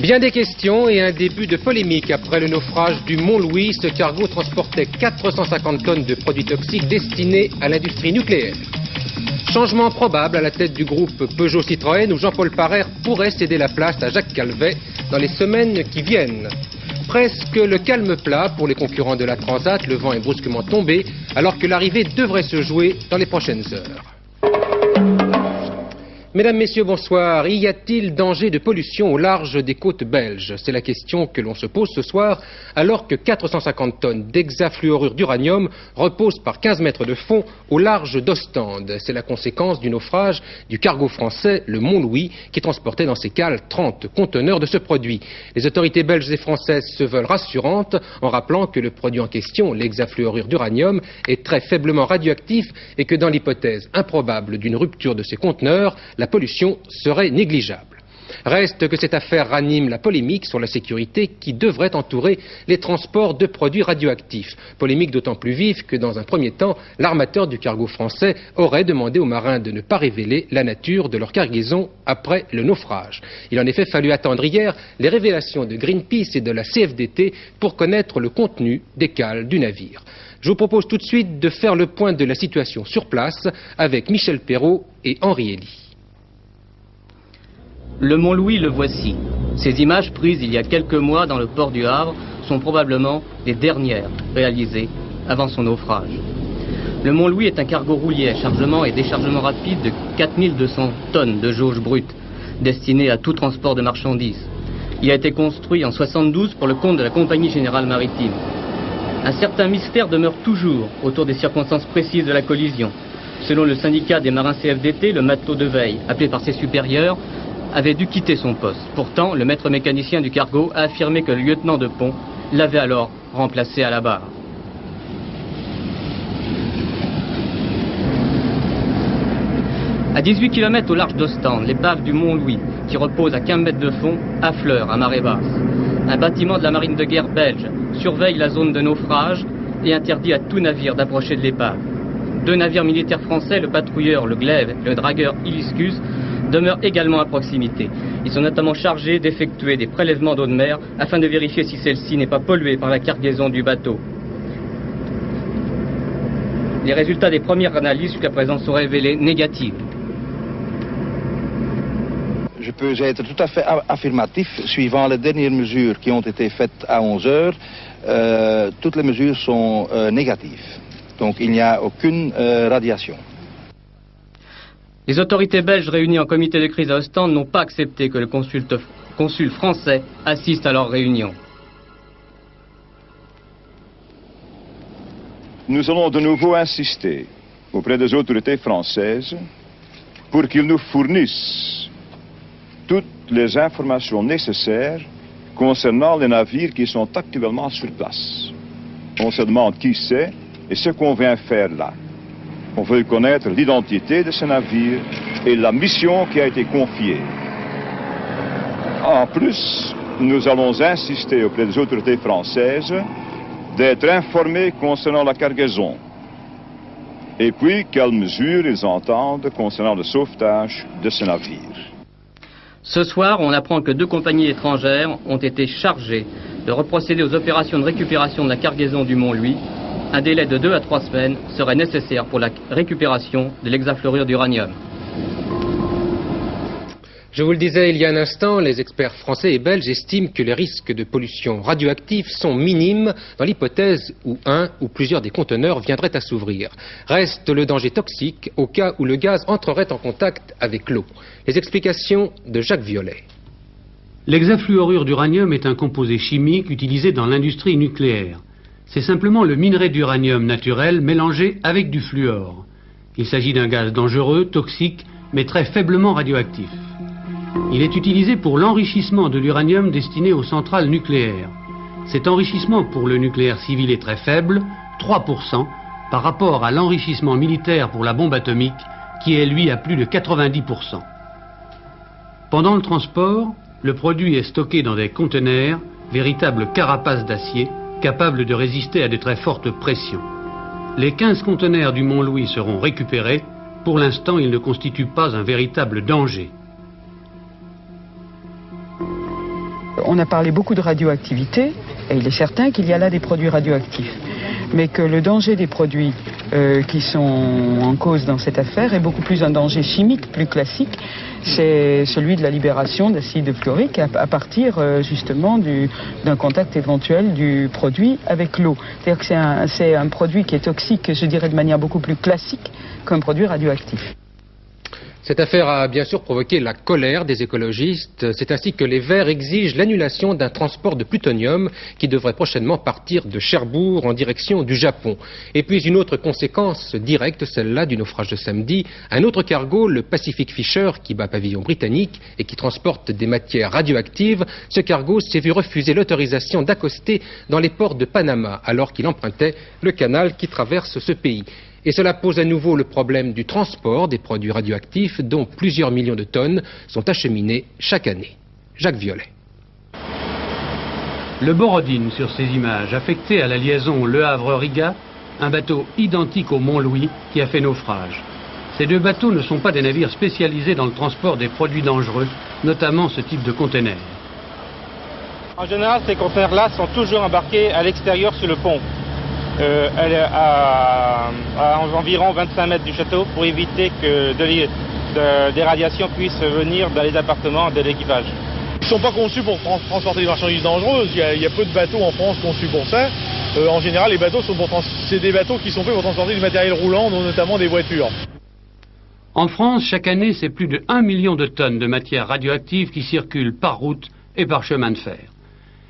Bien des questions et un début de polémique après le naufrage du Mont-Louis. Ce cargo transportait 450 tonnes de produits toxiques destinés à l'industrie nucléaire. Changement probable à la tête du groupe Peugeot-Citroën où Jean-Paul Parrer pourrait céder la place à Jacques Calvet dans les semaines qui viennent. Presque le calme plat pour les concurrents de la Transat, le vent est brusquement tombé alors que l'arrivée devrait se jouer dans les prochaines heures. Mesdames, Messieurs, bonsoir. Y a-t-il danger de pollution au large des côtes belges? C'est la question que l'on se pose ce soir, alors que 450 tonnes d'hexafluorure d'uranium reposent par 15 mètres de fond au large d'Ostende. C'est la conséquence du naufrage du cargo français, le Mont-Louis, qui transportait dans ses cales 30 conteneurs de ce produit. Les autorités belges et françaises se veulent rassurantes en rappelant que le produit en question, l'hexafluorure d'uranium, est très faiblement radioactif et que dans l'hypothèse improbable d'une rupture de ces conteneurs, la pollution serait négligeable. Reste que cette affaire ranime la polémique sur la sécurité qui devrait entourer les transports de produits radioactifs. Polémique d'autant plus vive que dans un premier temps, l'armateur du cargo français aurait demandé aux marins de ne pas révéler la nature de leur cargaison après le naufrage. Il a en effet fallu attendre hier les révélations de Greenpeace et de la CFDT pour connaître le contenu des cales du navire. Je vous propose tout de suite de faire le point de la situation sur place avec Michel Perrault et Henri Elie. Le Mont-Louis, le voici. Ces images prises il y a quelques mois dans le port du Havre sont probablement les dernières réalisées avant son naufrage. Le Mont-Louis est un cargo roulier à chargement et déchargement rapide de 4200 tonnes de jauge brute, destiné à tout transport de marchandises. Il a été construit en 1972 pour le compte de la Compagnie Générale Maritime. Un certain mystère demeure toujours autour des circonstances précises de la collision. Selon le syndicat des marins CFDT, le matelot de veille, appelé par ses supérieurs, avait dû quitter son poste. Pourtant, le maître mécanicien du cargo a affirmé que le lieutenant de pont l'avait alors remplacé à la barre. À 18 km au large d'Ostende, l'épave du Mont-Louis, qui repose à 15 mètres de fond, affleure à marée basse. Un bâtiment de la marine de guerre belge surveille la zone de naufrage et interdit à tout navire d'approcher de l'épave. Deux navires militaires français, le patrouilleur, le Glaive, et le dragueur Hibiscus, demeurent également à proximité. Ils sont notamment chargés d'effectuer des prélèvements d'eau de mer afin de vérifier si celle-ci n'est pas polluée par la cargaison du bateau. Les résultats des premières analyses jusqu'à présent sont révélés négatifs. Je peux être tout à fait affirmatif. Suivant les dernières mesures qui ont été faites à 11 heures, toutes les mesures sont négatives. Donc il n'y a aucune radiation. Les autorités belges réunies en comité de crise à Ostende n'ont pas accepté que le consul français assiste à leur réunion. Nous allons de nouveau insister auprès des autorités françaises pour qu'ils nous fournissent toutes les informations nécessaires concernant les navires qui sont actuellement sur place. On se demande qui c'est et ce qu'on vient faire là. On veut connaître l'identité de ce navire et la mission qui a été confiée. En plus, nous allons insister auprès des autorités françaises d'être informés concernant la cargaison. Et puis, quelles mesures ils entendent concernant le sauvetage de ce navire. Ce soir, on apprend que deux compagnies étrangères ont été chargées de reprocéder aux opérations de récupération de la cargaison du Mont-Louis. Un délai de 2 à 3 semaines serait nécessaire pour la récupération de l'hexafluorure d'uranium. Je vous le disais il y a un instant, les experts français et belges estiment que les risques de pollution radioactive sont minimes dans l'hypothèse où un ou plusieurs des conteneurs viendraient à s'ouvrir. Reste le danger toxique au cas où le gaz entrerait en contact avec l'eau. Les explications de Jacques Violet. L'hexafluorure d'uranium est un composé chimique utilisé dans l'industrie nucléaire. C'est simplement le minerai d'uranium naturel mélangé avec du fluor. Il s'agit d'un gaz dangereux, toxique, mais très faiblement radioactif. Il est utilisé pour l'enrichissement de l'uranium destiné aux centrales nucléaires. Cet enrichissement pour le nucléaire civil est très faible, 3%, par rapport à l'enrichissement militaire pour la bombe atomique, qui est lui à plus de 90%. Pendant le transport, le produit est stocké dans des conteneurs, véritables carapaces d'acier, capables de résister à de très fortes pressions. Les 15 conteneurs du Mont-Louis seront récupérés. Pour l'instant, ils ne constituent pas un véritable danger. on a parlé beaucoup de radioactivité, et il est certain qu'il y a là des produits radioactifs. Mais que le danger des produits qui sont en cause dans cette affaire est beaucoup plus un danger chimique, plus classique. C'est celui de la libération d'acide fluorique à partir justement d'un contact éventuel du produit avec l'eau. C'est-à-dire que c'est un produit qui est toxique, je dirais, de manière beaucoup plus classique qu'un produit radioactif. Cette affaire a bien sûr provoqué la colère des écologistes. C'est ainsi que les Verts exigent l'annulation d'un transport de plutonium qui devrait prochainement partir de Cherbourg en direction du Japon. Et puis une autre conséquence directe, celle-là du naufrage de samedi, un autre cargo, le Pacific Fisher, qui bat pavillon britannique et qui transporte des matières radioactives. Ce cargo s'est vu refuser l'autorisation d'accoster dans les ports de Panama alors qu'il empruntait le canal qui traverse ce pays. Et cela pose à nouveau le problème du transport des produits radioactifs dont plusieurs millions de tonnes sont acheminées chaque année. Jacques Violet. Le Borodine sur ces images, affecté à la liaison Le Havre-Riga, un bateau identique au Mont-Louis qui a fait naufrage. Ces deux bateaux ne sont pas des navires spécialisés dans le transport des produits dangereux, notamment ce type de conteneurs. En général, ces conteneurs-là sont toujours embarqués à l'extérieur sur le pont. Elle est à environ 25 mètres du château pour éviter que des radiations puissent venir dans les appartements de l'équipage. Ils ne sont pas conçus pour transporter des marchandises dangereuses. Il y a peu de bateaux en France conçus pour ça. En général, les bateaux c'est des bateaux qui sont faits pour transporter du matériel roulant, notamment des voitures. En France, chaque année, c'est plus de 1 million de tonnes de matières radioactives qui circulent par route et par chemin de fer.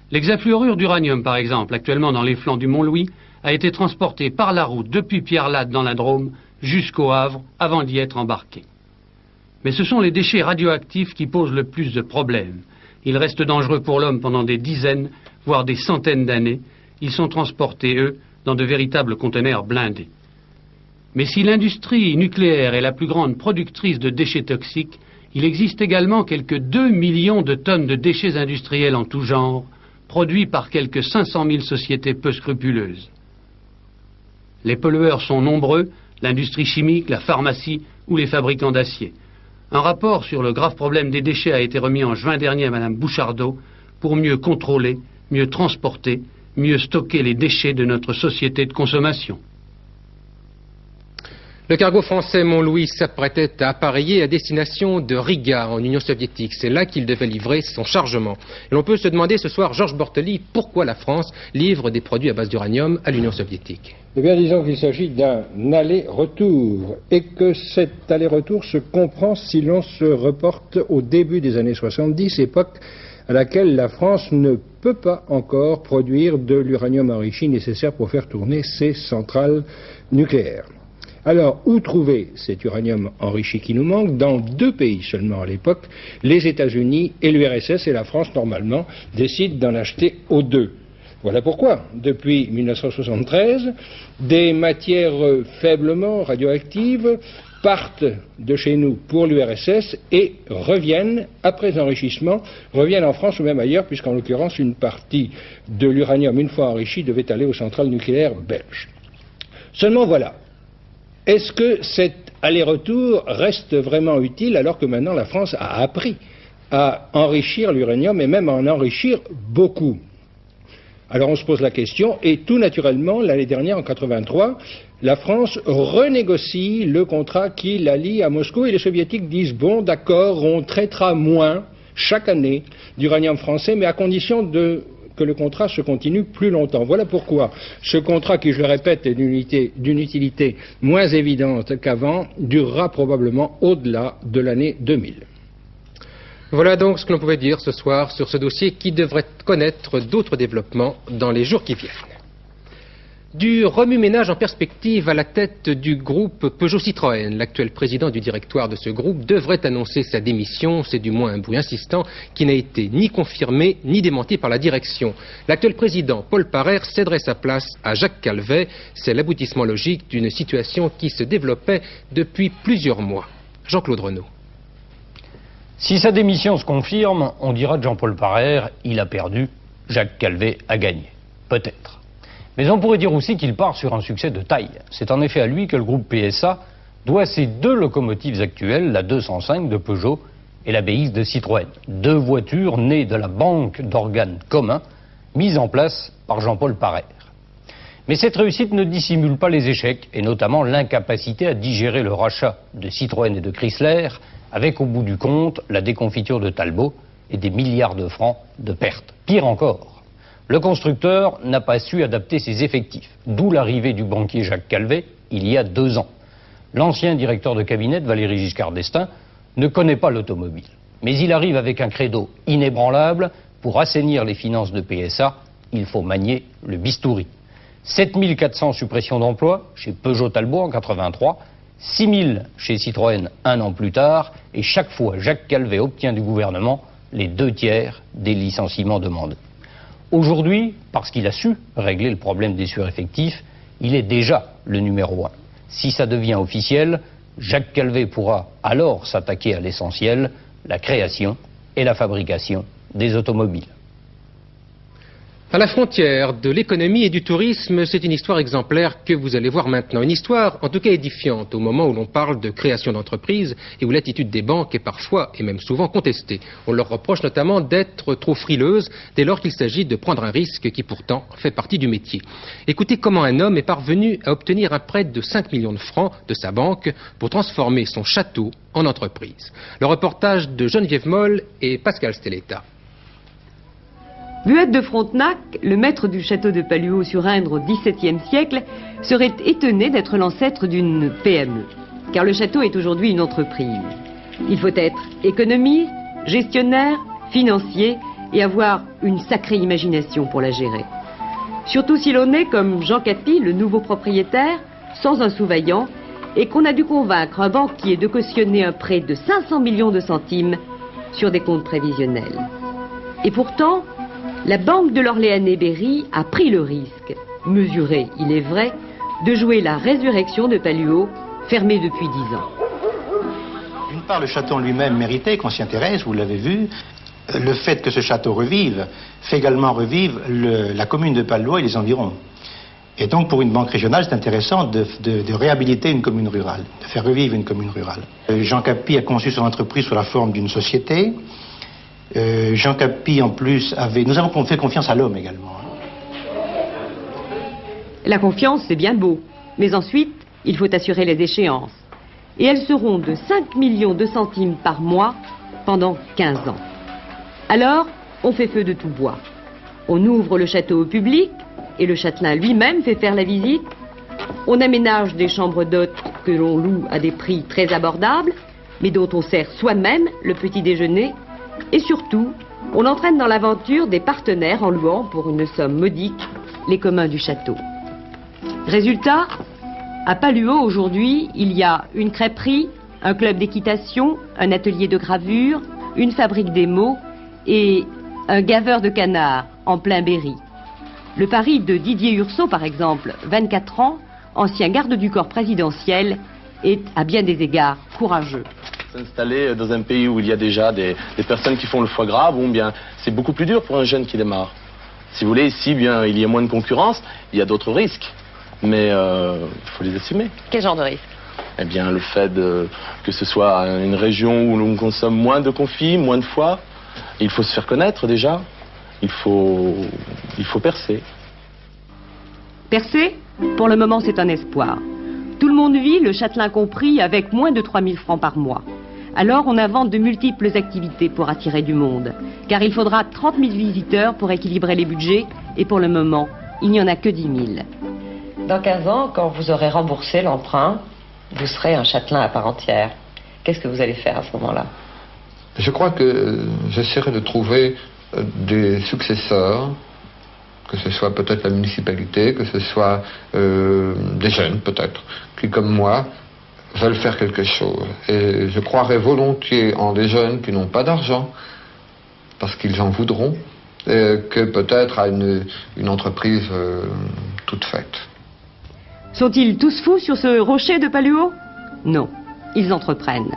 L'hexafluorure d'uranium, par exemple, actuellement dans les flancs du Mont-Louis, a été transporté par la route depuis Pierrelatte dans la Drôme jusqu'au Havre avant d'y être embarqué. Mais ce sont les déchets radioactifs qui posent le plus de problèmes. Ils restent dangereux pour l'homme pendant des dizaines, voire des centaines d'années. Ils sont transportés, eux, dans de véritables conteneurs blindés. Mais si l'industrie nucléaire est la plus grande productrice de déchets toxiques, il existe également quelques 2 millions de tonnes de déchets industriels en tout genre, produits par quelques 500 000 sociétés peu scrupuleuses. Les pollueurs sont nombreux, l'industrie chimique, la pharmacie ou les fabricants d'acier. Un rapport sur le grave problème des déchets a été remis en juin dernier à Mme Bouchardot pour mieux contrôler, mieux transporter, mieux stocker les déchets de notre société de consommation. Le cargo français Mont-Louis s'apprêtait à appareiller à destination de Riga, en Union soviétique. C'est là qu'il devait livrer son chargement. Et l'on peut se demander ce soir, Georges Bortoli, pourquoi la France livre des produits à base d'uranium à l'Union soviétique. Eh bien, disons qu'il s'agit d'un aller-retour, et que cet aller-retour se comprend si l'on se reporte au début des années 70, époque à laquelle la France ne peut pas encore produire de l'uranium enrichi nécessaire pour faire tourner ses centrales nucléaires. Alors, où trouver cet uranium enrichi qui nous manque? Dans 2 pays seulement à l'époque, les États-Unis et l'URSS, et la France, normalement, décide d'en acheter aux 2. Voilà pourquoi, depuis 1973, des matières faiblement radioactives partent de chez nous pour l'URSS et reviennent, après enrichissement, reviennent en France ou même ailleurs, puisqu'en l'occurrence, une partie de l'uranium, une fois enrichi, devait aller aux centrales nucléaires belges. Seulement voilà. Est-ce que cet aller-retour reste vraiment utile alors que maintenant la France a appris à enrichir l'uranium et même à en enrichir beaucoup? Alors on se pose la question et tout naturellement l'année dernière en 1983, la France renégocie le contrat qui la lie à Moscou et les soviétiques disent bon d'accord, on traitera moins chaque année d'uranium français mais à condition que le contrat se continue plus longtemps. Voilà pourquoi ce contrat, qui je le répète est d'une utilité moins évidente qu'avant, durera probablement au-delà de l'année 2000. Voilà donc ce que l'on pouvait dire ce soir sur ce dossier qui devrait connaître d'autres développements dans les jours qui viennent. Du remue-ménage en perspective à la tête du groupe Peugeot-Citroën. L'actuel président du directoire de ce groupe devrait annoncer sa démission. C'est du moins un bruit insistant qui n'a été ni confirmé ni démenti par la direction. L'actuel président, Paul Parère, céderait sa place à Jacques Calvet. C'est l'aboutissement logique d'une situation qui se développait depuis plusieurs mois. Jean-Claude Renaud. Si sa démission se confirme, on dira de Jean-Paul Parère, il a perdu, Jacques Calvet a gagné. Peut-être. Mais on pourrait dire aussi qu'il part sur un succès de taille. C'est en effet à lui que le groupe PSA doit ses 2 locomotives actuelles, la 205 de Peugeot et la BX de Citroën. 2 voitures nées de la banque d'organes communs mise en place par Jean-Paul Parer. Mais cette réussite ne dissimule pas les échecs, et notamment l'incapacité à digérer le rachat de Citroën et de Chrysler, avec au bout du compte la déconfiture de Talbot et des milliards de francs de pertes. Pire encore, le constructeur n'a pas su adapter ses effectifs, d'où l'arrivée du banquier Jacques Calvet il y a 2 ans. L'ancien directeur de cabinet de Valéry Giscard d'Estaing ne connaît pas l'automobile, mais il arrive avec un credo inébranlable: pour assainir les finances de PSA, il faut manier le bistouri. 7400 suppressions d'emplois chez Peugeot Talbot en 83, 6000 chez Citroën 1 an plus tard, et chaque fois Jacques Calvet obtient du gouvernement les 2/3 des licenciements demandés. Aujourd'hui, parce qu'il a su régler le problème des sureffectifs, il est déjà le numéro 1. Si ça devient officiel, Jacques Calvet pourra alors s'attaquer à l'essentiel, la création et la fabrication des automobiles. À la frontière de l'économie et du tourisme, c'est une histoire exemplaire que vous allez voir maintenant. Une histoire, en tout cas édifiante, au moment où l'on parle de création d'entreprises et où l'attitude des banques est parfois, et même souvent, contestée. On leur reproche notamment d'être trop frileuses dès lors qu'il s'agit de prendre un risque qui pourtant fait partie du métier. Écoutez comment un homme est parvenu à obtenir un prêt de 5 millions de francs de sa banque pour transformer son château en entreprise. Le reportage de Geneviève Moll et Pascal Stelletta. Buette de Frontenac, le maître du château de Palluau sur Indre au XVIIe siècle, serait étonné d'être l'ancêtre d'une PME. Car le château est aujourd'hui une entreprise. Il faut être économiste, gestionnaire, financier et avoir une sacrée imagination pour la gérer. Surtout si l'on est, comme Jean Capi, le nouveau propriétaire, sans un sous-vaillant, et qu'on a dû convaincre un banquier de cautionner un prêt de 500 millions de centimes sur des comptes prévisionnels. Et pourtant, la banque de l'Orléanais-Berry a pris le risque, mesuré, il est vrai, de jouer la résurrection de Palluau, fermé depuis 10 ans. D'une part, le château en lui-même méritait qu'on s'y intéresse, vous l'avez vu. Le fait que ce château revive fait également revivre la commune de Palluau et les environs. Et donc, pour une banque régionale, c'est intéressant de réhabiliter une commune rurale, de faire revivre une commune rurale. Jean Capi a conçu son entreprise sous la forme d'une société. Jean Capi, en plus, nous avons fait confiance à l'homme également. La confiance, c'est bien beau, mais ensuite, il faut assurer les échéances. Et elles seront de 5 millions de centimes par mois pendant 15 ans. Alors, on fait feu de tout bois. On ouvre le château au public, et le châtelain lui-même fait faire la visite. On aménage des chambres d'hôtes que l'on loue à des prix très abordables, mais dont on sert soi-même le petit déjeuner. Et surtout, on entraîne dans l'aventure des partenaires en louant pour une somme modique les communs du château. Résultat, à Palluau aujourd'hui, il y a une crêperie, un club d'équitation, un atelier de gravure, une fabrique d'émaux et un gaveur de canards en plein Berry. Le pari de Didier Urso, par exemple, 24 ans, ancien garde du corps présidentiel, est à bien des égards courageux. S'installer dans un pays où il y a déjà des personnes qui font le foie gras, bon, bien, c'est beaucoup plus dur pour un jeune qui démarre. Si vous voulez, ici, bien, il y a moins de concurrence, il y a d'autres risques, mais il faut les assumer. Quel genre de risque? Eh bien, le fait que ce soit une région où l'on consomme moins de confits, moins de foie, il faut se faire connaître déjà, il faut percer. Percer, pour le moment, c'est un espoir. Tout le monde vit, le châtelain compris, avec moins de 3 000 francs par mois. Alors on invente de multiples activités pour attirer du monde, car il faudra 30 000 visiteurs pour équilibrer les budgets, et pour le moment, il n'y en a que 10 000. Dans 15 ans, quand vous aurez remboursé l'emprunt, vous serez un châtelain à part entière. Qu'est-ce que vous allez faire à ce moment-là? Je crois que j'essaierai de trouver des successeurs, que ce soit peut-être la municipalité, que ce soit des jeunes peut-être, qui comme moi veulent faire quelque chose. Et je croirais volontiers en des jeunes qui n'ont pas d'argent, parce qu'ils en voudront, que peut-être à une entreprise toute faite. Sont-ils tous fous sur ce rocher de Palluau? Non, ils entreprennent.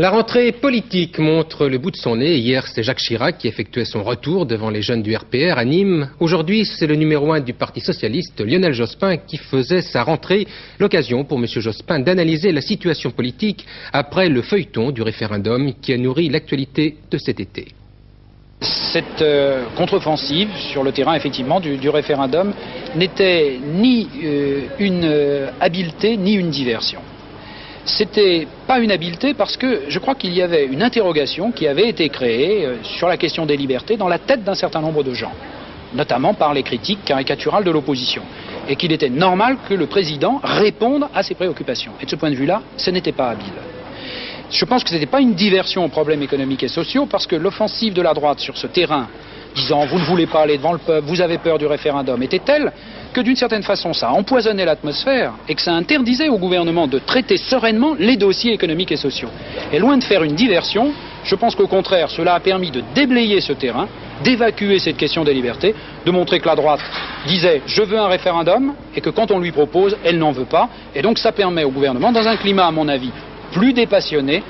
La rentrée politique montre le bout de son nez. Hier, c'est Jacques Chirac qui effectuait son retour devant les jeunes du RPR à Nîmes. Aujourd'hui, c'est le numéro 1 du Parti socialiste, Lionel Jospin, qui faisait sa rentrée. L'occasion pour M. Jospin d'analyser la situation politique après le feuilleton du référendum qui a nourri l'actualité de cet été. Cette contre-offensive sur le terrain, effectivement, du référendum n'était ni une habileté ni une diversion. C'était pas une habileté parce que je crois qu'il y avait une interrogation qui avait été créée sur la question des libertés dans la tête d'un certain nombre de gens, notamment par les critiques caricaturales de l'opposition, et qu'il était normal que le président réponde à ces préoccupations. Et de ce point de vue-là, ce n'était pas habile. Je pense que ce n'était pas une diversion aux problèmes économiques et sociaux, parce que l'offensive de la droite sur ce terrain, disant vous ne voulez pas aller devant le peuple, vous avez peur du référendum, était telle que d'une certaine façon ça empoisonnait l'atmosphère et que ça interdisait au gouvernement de traiter sereinement les dossiers économiques et sociaux. Et loin de faire une diversion, je pense qu'au contraire cela a permis de déblayer ce terrain, d'évacuer cette question des libertés, de montrer que la droite disait je veux un référendum et que quand on lui propose, elle n'en veut pas. Et donc ça permet au gouvernement, dans un climat à mon avis plus dépassionné,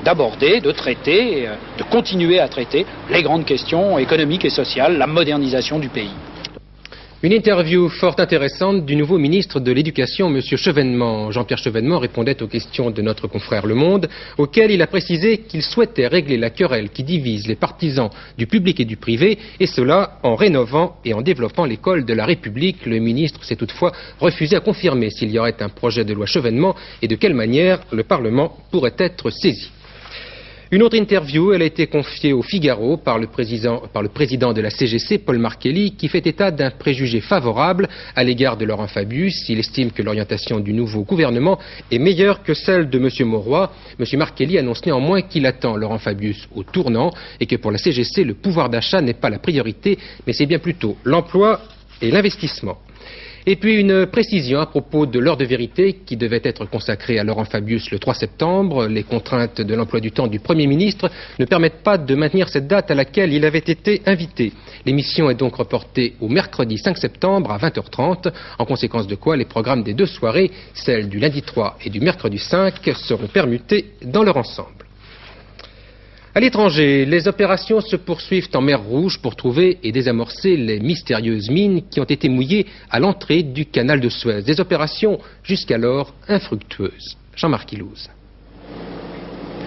d'aborder, de traiter, de continuer à traiter les grandes questions économiques et sociales, la modernisation du pays. Une interview fort intéressante du nouveau ministre de l'Éducation, M. Chevènement. Jean-Pierre Chevènement répondait aux questions de notre confrère Le Monde, auquel il a précisé qu'il souhaitait régler la querelle qui divise les partisans du public et du privé, et cela en rénovant et en développant l'école de la République. Le ministre s'est toutefois refusé à confirmer s'il y aurait un projet de loi Chevènement et de quelle manière le Parlement pourrait être saisi. Une autre interview, elle a été confiée au Figaro par le président de la CGC, Paul Marchelli, qui fait état d'un préjugé favorable à l'égard de Laurent Fabius. Il estime que l'orientation du nouveau gouvernement est meilleure que celle de M. Mauroy. M. Marchelli annonce néanmoins qu'il attend Laurent Fabius au tournant et que pour la CGC, le pouvoir d'achat n'est pas la priorité, mais c'est bien plutôt l'emploi et l'investissement. Et puis une précision à propos de l'heure de vérité qui devait être consacrée à Laurent Fabius le 3 septembre. Les contraintes de l'emploi du temps du Premier ministre ne permettent pas de maintenir cette date à laquelle il avait été invité. L'émission est donc reportée au mercredi 5 septembre à 20h30, en conséquence de quoi les programmes des deux soirées, celles du lundi 3 et du mercredi 5, seront permutés dans leur ensemble. À l'étranger, les opérations se poursuivent en mer Rouge pour trouver et désamorcer les mystérieuses mines qui ont été mouillées à l'entrée du canal de Suez. Des opérations jusqu'alors infructueuses. Jean-Marc Ilouz.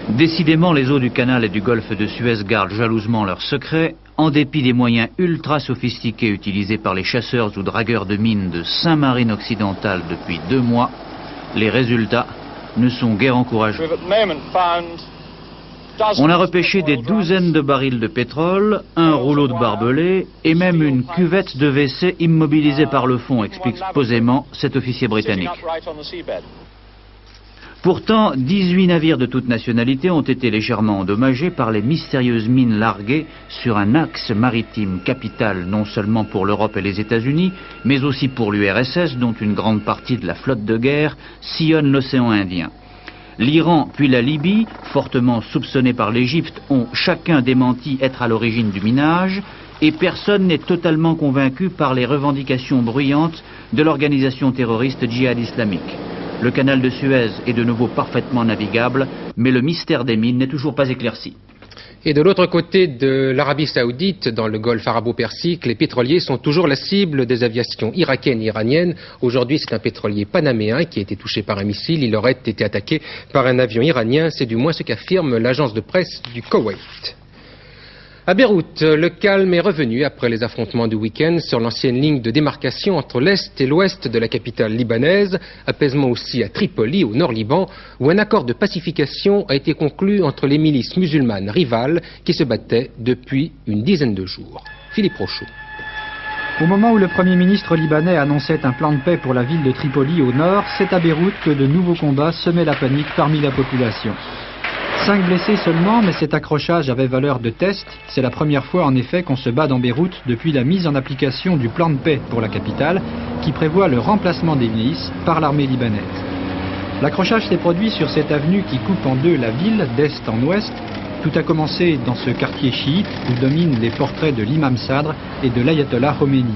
Décidément, les eaux du canal et du golfe de Suez gardent jalousement leurs secrets, en dépit des moyens ultra sophistiqués utilisés par les chasseurs ou dragueurs de mines de Saint-Marine occidentale depuis 2 mois. Les résultats ne sont guère encourageants. On a repêché des douzaines de barils de pétrole, un rouleau de barbelés et même une cuvette de WC immobilisée par le fond, explique posément cet officier britannique. Pourtant, 18 navires de toute nationalité ont été légèrement endommagés par les mystérieuses mines larguées sur un axe maritime capital non seulement pour l'Europe et les États-Unis, mais aussi pour l'URSS, dont une grande partie de la flotte de guerre sillonne l'océan Indien. L'Iran puis la Libye, fortement soupçonnés par l'Égypte, ont chacun démenti être à l'origine du minage et personne n'est totalement convaincu par les revendications bruyantes de l'organisation terroriste djihad islamique. Le canal de Suez est de nouveau parfaitement navigable, mais le mystère des mines n'est toujours pas éclairci. Et de l'autre côté de l'Arabie Saoudite, dans le golfe arabo-persique, les pétroliers sont toujours la cible des aviations irakiennes et iraniennes. Aujourd'hui, c'est un pétrolier panaméen qui a été touché par un missile. Il aurait été attaqué par un avion iranien. C'est du moins ce qu'affirme l'agence de presse du Koweït. À Beyrouth, le calme est revenu après les affrontements du week-end sur l'ancienne ligne de démarcation entre l'est et l'ouest de la capitale libanaise. Apaisement aussi à Tripoli, au nord Liban, où un accord de pacification a été conclu entre les milices musulmanes rivales qui se battaient depuis une dizaine de jours. Philippe Rochaud. Au moment où le Premier ministre libanais annonçait un plan de paix pour la ville de Tripoli au nord, c'est à Beyrouth que de nouveaux combats semaient la panique parmi la population. 5 blessés seulement, mais cet accrochage avait valeur de test. C'est la première fois en effet qu'on se bat dans Beyrouth depuis la mise en application du plan de paix pour la capitale, qui prévoit le remplacement des milices par l'armée libanaise. L'accrochage s'est produit sur cette avenue qui coupe en deux la ville, d'est en ouest. Tout a commencé dans ce quartier chiite où dominent les portraits de l'imam Sadr et de l'ayatollah Khomeini.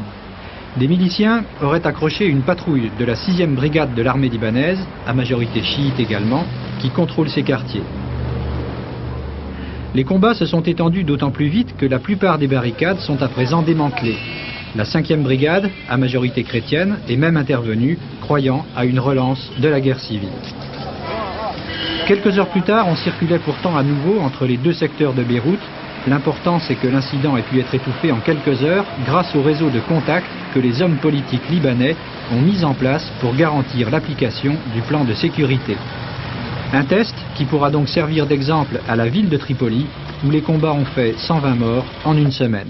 Des miliciens auraient accroché une patrouille de la 6e brigade de l'armée libanaise, à majorité chiite également, qui contrôle ces quartiers. Les combats se sont étendus d'autant plus vite que la plupart des barricades sont à présent démantelées. La 5e brigade, à majorité chrétienne, est même intervenue, croyant à une relance de la guerre civile. Quelques heures plus tard, on circulait pourtant à nouveau entre les deux secteurs de Beyrouth. L'important, c'est que l'incident ait pu être étouffé en quelques heures grâce au réseau de contacts que les hommes politiques libanais ont mis en place pour garantir l'application du plan de sécurité. Un test qui pourra donc servir d'exemple à la ville de Tripoli, où les combats ont fait 120 morts en une semaine.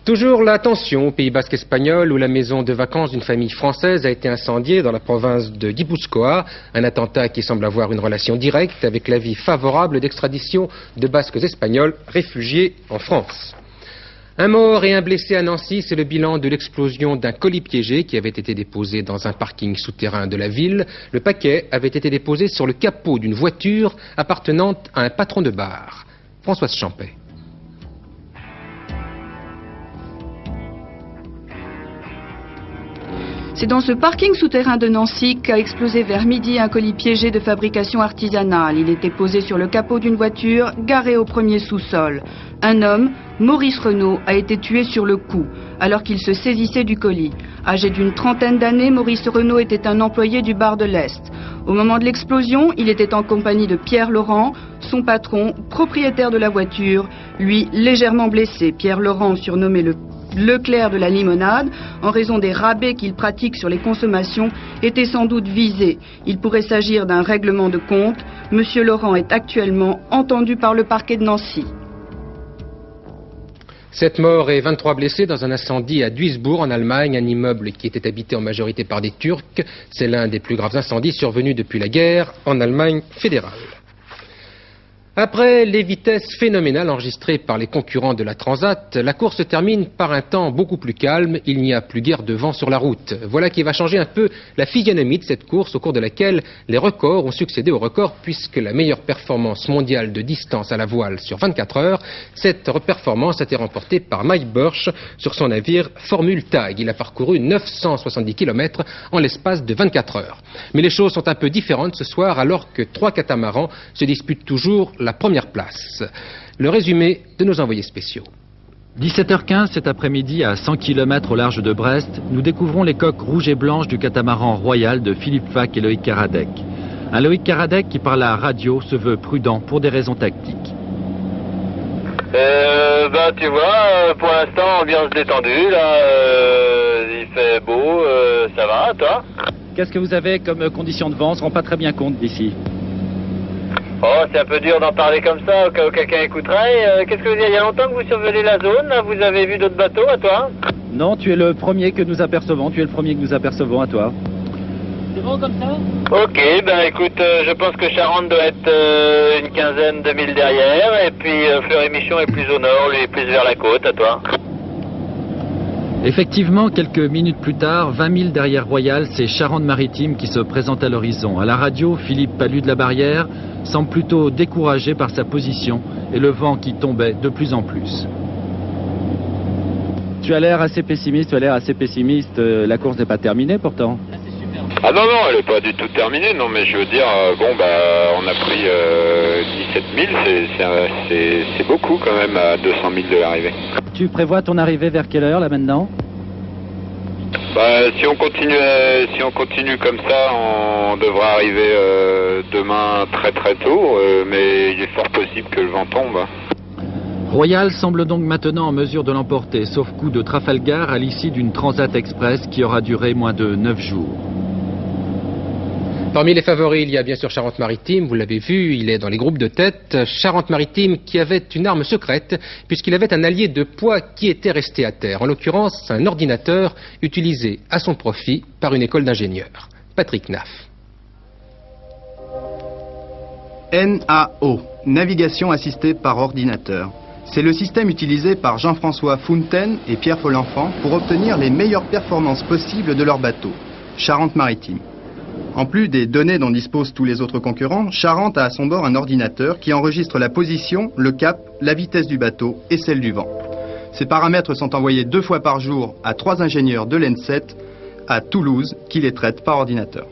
Toujours la tension au Pays basque espagnol où la maison de vacances d'une famille française a été incendiée dans la province de Guipúzcoa. Un attentat qui semble avoir une relation directe avec l'avis favorable d'extradition de Basques espagnols réfugiés en France. Un mort et un blessé à Nancy, c'est le bilan de l'explosion d'un colis piégé qui avait été déposé dans un parking souterrain de la ville. Le paquet avait été déposé sur le capot d'une voiture appartenant à un patron de bar. Françoise Champet. C'est dans ce parking souterrain de Nancy qu'a explosé vers midi un colis piégé de fabrication artisanale. Il était posé sur le capot d'une voiture garée au premier sous-sol. Un homme, Maurice Renaud, a été tué sur le coup alors qu'il se saisissait du colis. Âgé d'une trentaine d'années, Maurice Renaud était un employé du bar de l'Est. Au moment de l'explosion, il était en compagnie de Pierre Laurent, son patron, propriétaire de la voiture, lui légèrement blessé. Pierre Laurent, surnommé le clerc de la limonade, en raison des rabais qu'il pratique sur les consommations, était sans doute visé. Il pourrait s'agir d'un règlement de compte. Monsieur Laurent est actuellement entendu par le parquet de Nancy. 7 morts et 23 blessés dans un incendie à Duisbourg en Allemagne, un immeuble qui était habité en majorité par des Turcs. C'est l'un des plus graves incendies survenus depuis la guerre en Allemagne fédérale. Après les vitesses phénoménales enregistrées par les concurrents de la Transat, la course se termine par un temps beaucoup plus calme. Il n'y a plus guère de vent sur la route. Voilà qui va changer un peu la physionomie de cette course au cours de laquelle les records ont succédé aux records puisque la meilleure performance mondiale de distance à la voile sur 24 heures, cette performance a été remportée par Mike Burch sur son navire Formule Tag. Il a parcouru 970 km en l'espace de 24 heures. Mais les choses sont un peu différentes ce soir alors que 3 catamarans se disputent toujours la première place. Le résumé de nos envoyés spéciaux. 17h15 cet après-midi, à 100 km au large de Brest, nous découvrons les coques rouges et blanches du catamaran Royal de Philippe Fac et Loïc Karadec. Un Loïc Karadec qui, par la radio, se veut prudent pour des raisons tactiques. Tu vois, pour l'instant, ambiance détendue, là, il fait beau, ça va, toi? Qu'est-ce que vous avez comme conditions de vent? On ne se rend pas très bien compte d'ici. Oh, c'est un peu dur d'en parler comme ça, au cas où quelqu'un écouterait. Qu'est-ce que vous dites? Il y a longtemps que vous survolez la zone, là? Vous avez vu d'autres bateaux, à toi? Non, tu es le premier que nous apercevons, à toi. C'est bon comme ça? Ok, écoute, je pense que Charente doit être une quinzaine de milles derrière, et puis Fleury-Michon est plus au nord, lui est plus vers la côte, à toi. Effectivement, quelques minutes plus tard, 20 000 derrière Royal, c'est Charente-Maritime qui se présente à l'horizon. À la radio, Philippe Palu de la Barrière semble plutôt découragé par sa position et le vent qui tombait de plus en plus. Tu as l'air assez pessimiste, la course n'est pas terminée pourtant. Ah non, elle n'est pas du tout terminée, non, mais je veux dire, on a pris 17 000, c'est beaucoup quand même à 200 000 de l'arrivée. Tu prévois ton arrivée vers quelle heure là maintenant? Si on continue comme ça, on devra arriver demain très très tôt, mais il est fort possible que le vent tombe. Royal semble donc maintenant en mesure de l'emporter, sauf coup de Trafalgar à l'issue d'une Transat Express qui aura duré moins de 9 jours. Parmi les favoris, il y a bien sûr Charente-Maritime, vous l'avez vu, il est dans les groupes de tête. Charente-Maritime qui avait une arme secrète, puisqu'il avait un allié de poids qui était resté à terre. En l'occurrence, un ordinateur utilisé à son profit par une école d'ingénieurs. Patrick Naff. NAO, navigation assistée par ordinateur. C'est le système utilisé par Jean-François Fountaine et Pierre Folenfant pour obtenir les meilleures performances possibles de leur bateau, Charente-Maritime. En plus des données dont disposent tous les autres concurrents, Charente a à son bord un ordinateur qui enregistre la position, le cap, la vitesse du bateau et celle du vent. Ces paramètres sont envoyés 2 fois par jour à 3 ingénieurs de l'ENSET à Toulouse qui les traitent par ordinateur.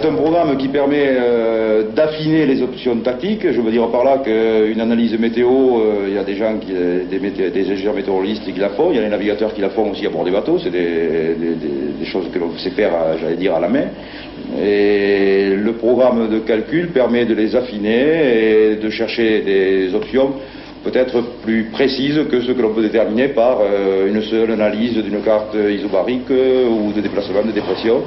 c'est un programme qui permet d'affiner les options tactiques. Je veux dire par là qu'une analyse météo, il y a des gens, des ingénieurs météorologistes qui la font, il y a les navigateurs qui la font aussi à bord des bateaux, c'est des choses que l'on sait faire, j'allais dire, à la main. Et le programme de calcul permet de les affiner et de chercher des options peut-être plus précises que ce que l'on peut déterminer par une seule analyse d'une carte isobarique ou de déplacement de dépression.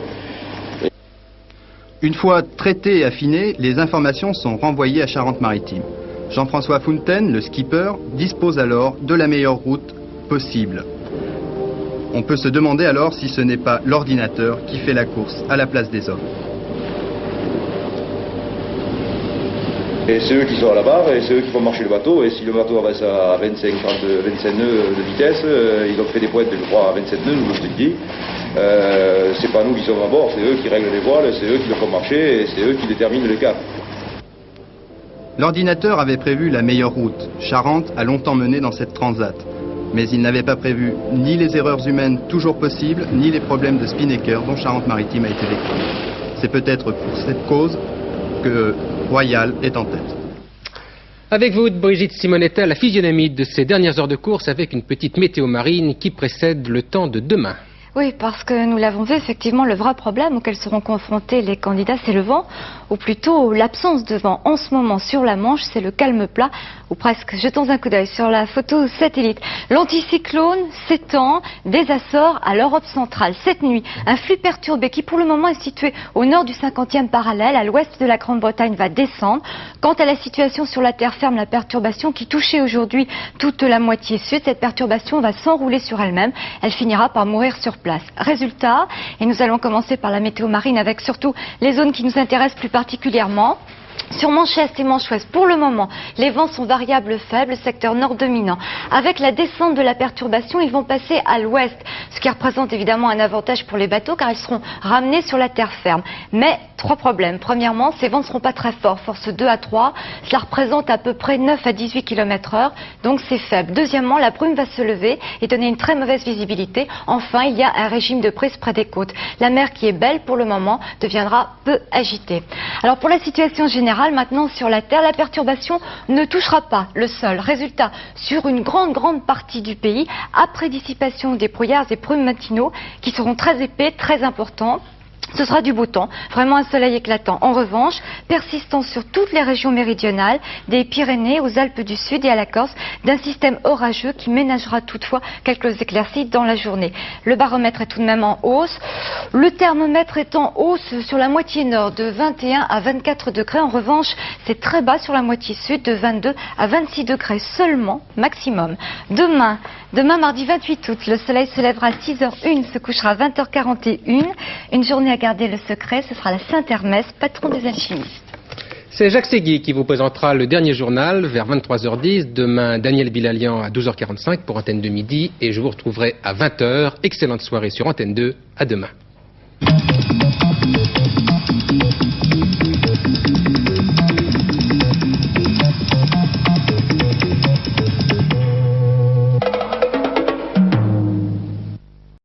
Une fois traitées et affinées, les informations sont renvoyées à Charente-Maritime. Jean-François Fountaine, le skipper, dispose alors de la meilleure route possible. On peut se demander alors si ce n'est pas l'ordinateur qui fait la course à la place des hommes. Et c'est eux qui sont à la barre et c'est eux qui font marcher le bateau. Et si le bateau avance à 25 nœuds de vitesse, ils ont fait des pointes, je crois, à 27 nœuds, je te dis. C'est pas nous qui sommes à bord, c'est eux qui règlent les voiles, c'est eux qui le font marcher et c'est eux qui déterminent le cap. L'ordinateur avait prévu la meilleure route. Charente a longtemps mené dans cette transat. Mais il n'avait pas prévu ni les erreurs humaines toujours possibles, ni les problèmes de Spinnaker dont Charente-Maritime a été victime. C'est peut-être pour cette cause que Royal est en tête. Avec vous, Brigitte Simonetta, la physionomie de ces dernières heures de course avec une petite météo marine qui précède le temps de demain. Oui, parce que nous l'avons vu, effectivement, le vrai problème auquel seront confrontés les candidats, c'est le vent, ou plutôt l'absence de vent. En ce moment, sur la Manche, c'est le calme plat, ou presque. Jetons un coup d'œil sur la photo satellite. L'anticyclone s'étend des Açores à l'Europe centrale. Cette nuit, un flux perturbé qui, pour le moment, est situé au nord du 50e parallèle, à l'ouest de la Grande-Bretagne, va descendre. Quant à la situation sur la terre ferme, la perturbation qui touchait aujourd'hui toute la moitié sud, cette perturbation va s'enrouler sur elle-même. Elle finira par mourir sur place. Résultat, et nous allons commencer par la météo marine avec surtout les zones qui nous intéressent plus particulièrement. Sur Manche-Est et Manche-Ouest, pour le moment, les vents sont variables faibles, secteur nord dominant. Avec la descente de la perturbation, ils vont passer à l'ouest, ce qui représente évidemment un avantage pour les bateaux car ils seront ramenés sur la terre ferme. Mais, trois problèmes. Premièrement, ces vents ne seront pas très forts, force 2 à 3. Cela représente à peu près 9 à 18 km/h, donc c'est faible. Deuxièmement, la brume va se lever et donner une très mauvaise visibilité. Enfin, il y a un régime de brise près des côtes. La mer qui est belle pour le moment deviendra peu agitée. Alors pour la situation générale, maintenant sur la terre, la perturbation ne touchera pas le sol. Résultat, sur une grande partie du pays, après dissipation des brouillards et brumes matinaux qui seront très épais, très importants. Ce sera du beau temps, vraiment un soleil éclatant. En revanche, persistant sur toutes les régions méridionales, des Pyrénées aux Alpes du Sud et à la Corse, d'un système orageux qui ménagera toutefois quelques éclaircies dans la journée. Le baromètre est tout de même en hausse. Le thermomètre est en hausse sur la moitié nord de 21 à 24 degrés. En revanche, c'est très bas sur la moitié sud de 22 à 26 degrés seulement, maximum. Demain mardi 28 août, le soleil se lèvera à 6h01, se couchera à 20h41. Une journée à garder le secret, ce sera la Saint-Hermès, patron des alchimistes. C'est Jacques Segui qui vous présentera le dernier journal vers 23h10. Demain, Daniel Bilalian à 12h45 pour Antenne 2 midi. Et je vous retrouverai à 20h. Excellente soirée sur Antenne 2. À demain.